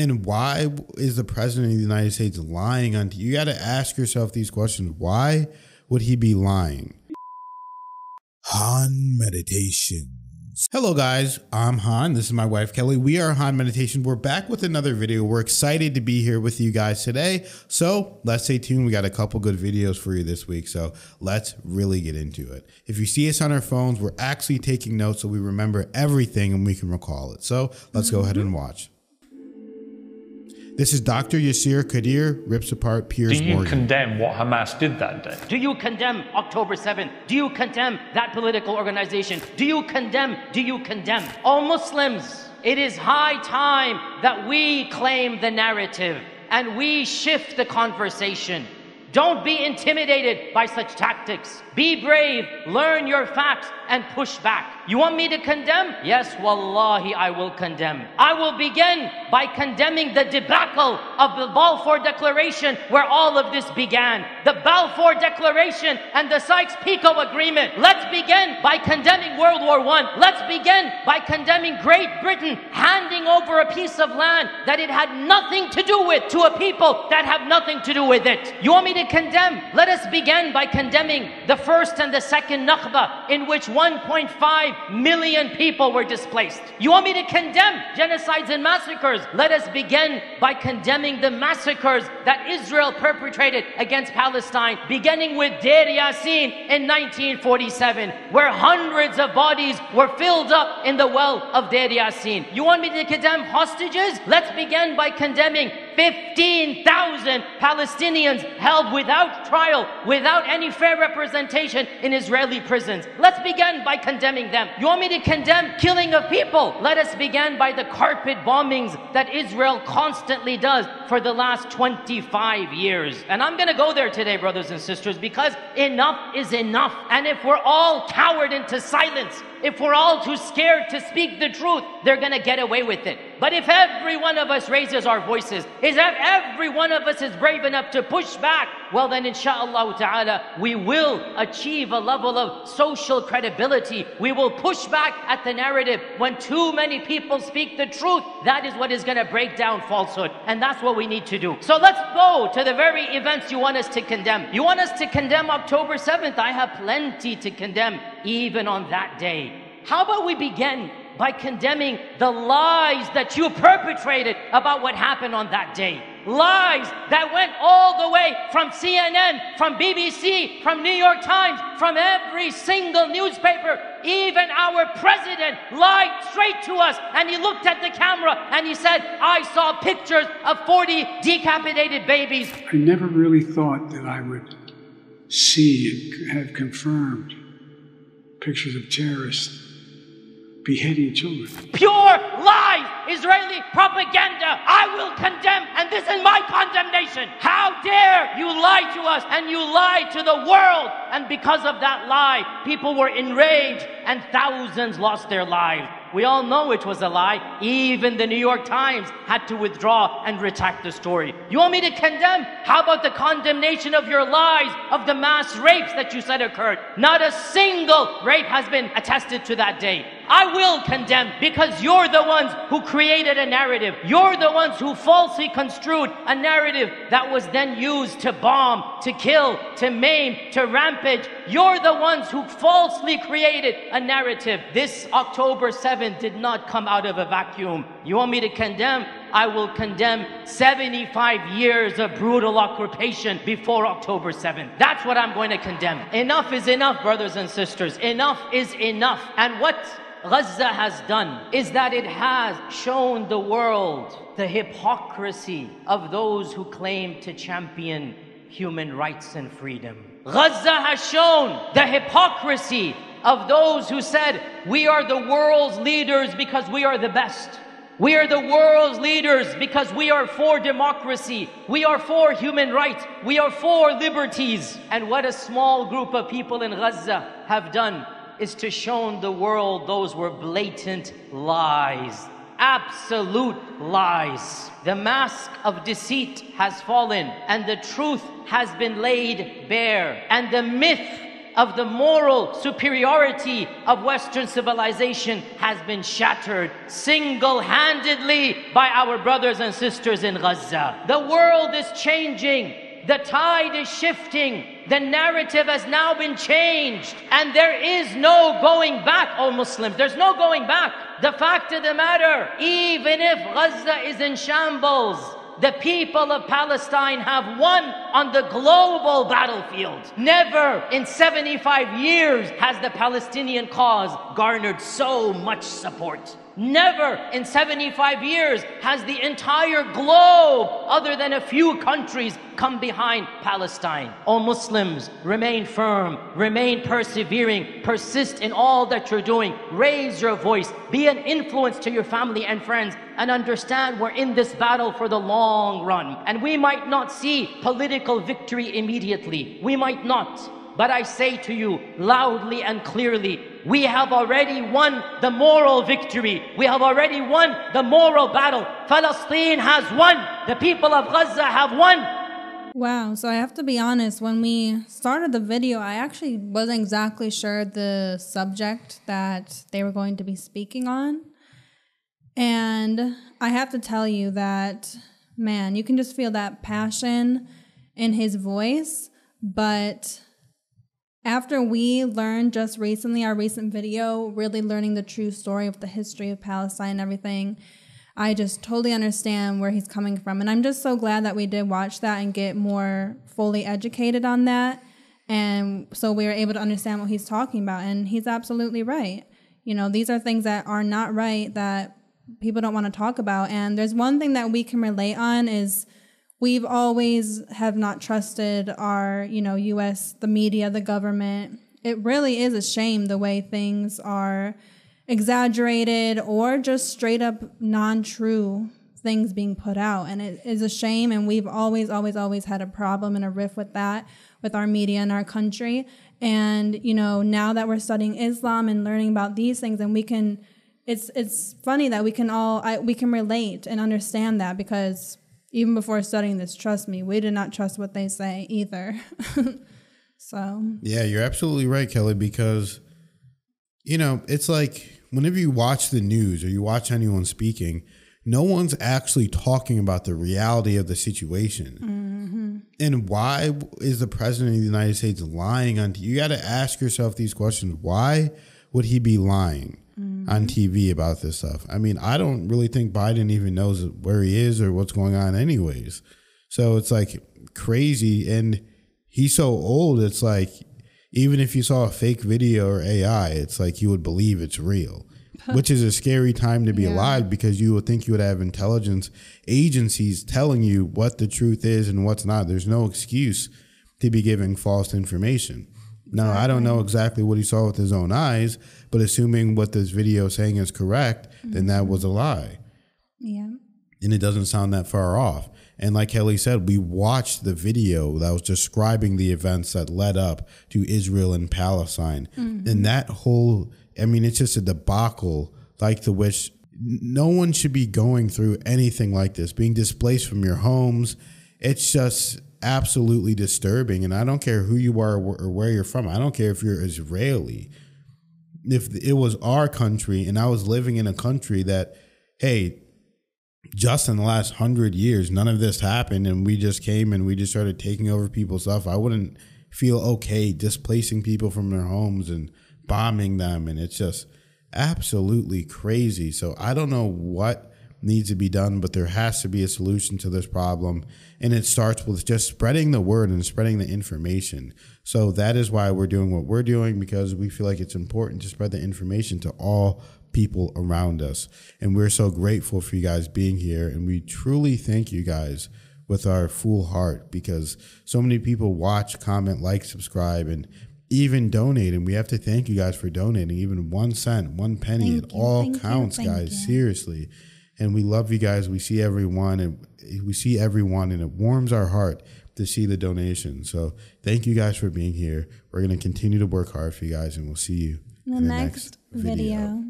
And why is the president of the United States lying on? You got to ask yourself these questions. Why would he be lying? Han Meditations. Hello guys, I'm Han. This is my wife Kelly. We are Han Meditation. We're back with another video. We're excited to be here with you guys today. So let's stay tuned. We got a couple good videos for you this week. So let's really get into it. If you see us on our phones, we're actually taking notes so we remember everything and we can recall it. So let's go ahead and watch. This is Dr. Yasir Qadhi rips apart Piers. Do you condemn what Hamas did that day? Do you condemn October 7th? Do you condemn that political organization? Do you condemn? Oh Muslims, it is high time that we claim the narrative and we shift the conversation. Don't be intimidated by such tactics. Be brave, learn your facts, and push back. You want me to condemn? Yes, wallahi, I will condemn. I will begin by condemning the debacle of the Balfour Declaration where all of this began. The Balfour Declaration and the Sykes-Picot Agreement. Let's begin by condemning World War I. Let's begin by condemning Great Britain handing over a piece of land that it had nothing to do with to a people that have nothing to do with it. You want me to condemn? Let us begin by condemning the first and the second Nakba, in which 1.5 million people were displaced. You want me to condemn genocides and massacres? Let us begin by condemning the massacres that Israel perpetrated against Palestine, beginning with Deir Yassin in 1947, where hundreds of bodies were filled up in the well of Deir Yassin. You want me to condemn hostages? Let's begin by condemning 15,000 Palestinians held without trial, without any fair representation in Israeli prisons. Let's begin by condemning them. You want me to condemn killing of people? Let us begin by the carpet bombings that Israel constantly does for the last 25 years. And I'm going to go there today, brothers and sisters, because enough is enough. And if we're all cowered into silence, if we're all too scared to speak the truth, they're going to get away with it. But if every one of us raises our voices, if every one of us is brave enough to push back, well then inshallah ta'ala, we will achieve a level of social credibility. We will push back at the narrative. When too many people speak the truth, that is what is going to break down falsehood. And that's what we need to do. So let's go to the very events you want us to condemn. You want us to condemn October 7th? I have plenty to condemn even on that day. How about we begin by condemning the lies that you perpetrated about what happened on that day? Lies that went all the way from CNN, from BBC, from New York Times, from every single newspaper. Even our president lied straight to us, and he looked at the camera and he said, I saw pictures of 40 decapitated babies. I never really thought that I would see and have confirmed pictures of terrorists beheading children. Pure lies, Israeli propaganda. I will condemn, and this is my condemnation. How dare you lie to us, and you lie to the world. And because of that lie, people were enraged and thousands lost their lives. We all know it was a lie. Even the New York Times had to withdraw and retract the story. You want me to condemn? How about the condemnation of your lies of the mass rapes that you said occurred? Not a single rape has been attested to that day. I will condemn, because you're the ones who created a narrative. You're the ones who falsely construed a narrative that was then used to bomb, to kill, to maim, to rampage. You're the ones who falsely created a narrative. This October 7th did not come out of a vacuum. You want me to condemn? I will condemn 75 years of brutal occupation before October 7th. That's what I'm going to condemn. Enough is enough, brothers and sisters. Enough is enough. And what Gaza has done is that it has shown the world the hypocrisy of those who claim to champion human rights and freedom. Gaza has shown the hypocrisy of those who said, we are the world's leaders because we are the best. We are the world's leaders because we are for democracy. We are for human rights. We are for liberties. And what a small group of people in Gaza have done is to show the world those were blatant lies. Absolute lies. The mask of deceit has fallen and the truth has been laid bare. And the myth of the moral superiority of Western civilization has been shattered single-handedly by our brothers and sisters in Gaza. The world is changing. The tide is shifting. The narrative has now been changed. And there is no going back, O Muslims. There's no going back. The fact of the matter, even if Gaza is in shambles, the people of Palestine have won on the global battlefield. Never in 75 years has the Palestinian cause garnered so much support. Never in 75 years has the entire globe, other than a few countries, come behind Palestine. O Muslims, remain firm, remain persevering, persist in all that you're doing, raise your voice, be an influence to your family and friends, and understand we're in this battle for the long run. And we might not see political victory immediately. We might not. But I say to you loudly and clearly, we have already won the moral victory. We have already won the moral battle. Palestine has won. The people of Gaza have won. Wow. So I have to be honest, when we started the video, I actually wasn't exactly sure the subject that they were going to be speaking on. And I have to tell you that, man, you can just feel that passion in his voice. But after we learned just recently, our recent video, really learning the true story of the history of Palestine and everything, I just totally understand where he's coming from. And I'm just so glad that we did watch that and get more fully educated on that. And so we were able to understand what he's talking about. And he's absolutely right. You know, these are things that are not right that people don't want to talk about. And there's one thing that we can relate on is we've always have not trusted our, U.S., the media, the government. It really is a shame the way things are exaggerated or just straight up non-true things being put out. And it is a shame. And we've always had a problem and a rift with that, with our media in our country. And, now that we're studying Islam and learning about these things, and we can, it's funny that we can relate and understand that, because even before studying this, trust me, we did not trust what they say either. So. Yeah, you're absolutely right, Kelly, because, it's like whenever you watch the news or you watch anyone speaking, no one's actually talking about the reality of the situation. Mm-hmm. And why is the president of the United States lying on? You got to ask yourself these questions. Why would he be lying on TV about this stuff? I mean, I don't really think Biden even knows where he is or what's going on anyways. So it's like crazy. And he's so old. It's like, even if you saw a fake video or AI, it's like you would believe it's real, which is a scary time to be alive, because you would think you would have intelligence agencies telling you what the truth is and what's not. There's no excuse to be giving false information. Now, I don't know exactly what he saw with his own eyes, but assuming what this video is saying is correct, then that was a lie. Yeah. And it doesn't sound that far off. And like Kelly said, we watched the video that was describing the events that led up to Israel and Palestine. And that whole, it's just a debacle like to which no one should be going through anything like this, being displaced from your homes. It's just absolutely disturbing. And I don't care who you are or where you're from. I don't care if you're Israeli. If it was our country and I was living in a country that, hey, just in the last 100 years, none of this happened, and we just came and we just started taking over people's stuff, I wouldn't feel okay displacing people from their homes and bombing them. And it's just absolutely crazy. So I don't know what needs to be done, but there has to be a solution to this problem. And it starts with just spreading the word and spreading the information. So that is why we're doing what we're doing, because we feel like it's important to spread the information to all people around us. And we're so grateful for you guys being here. And we truly thank you guys with our full heart, because so many people watch, comment, like, subscribe, and even donate. And we have to thank you guys for donating. Even 1 cent, 1 penny, it all counts, guys. Seriously. And we love you guys. We see everyone, and it warms our heart to see the donation. So thank you guys for being here. We're going to continue to work hard for you guys, and we'll see you in the next video.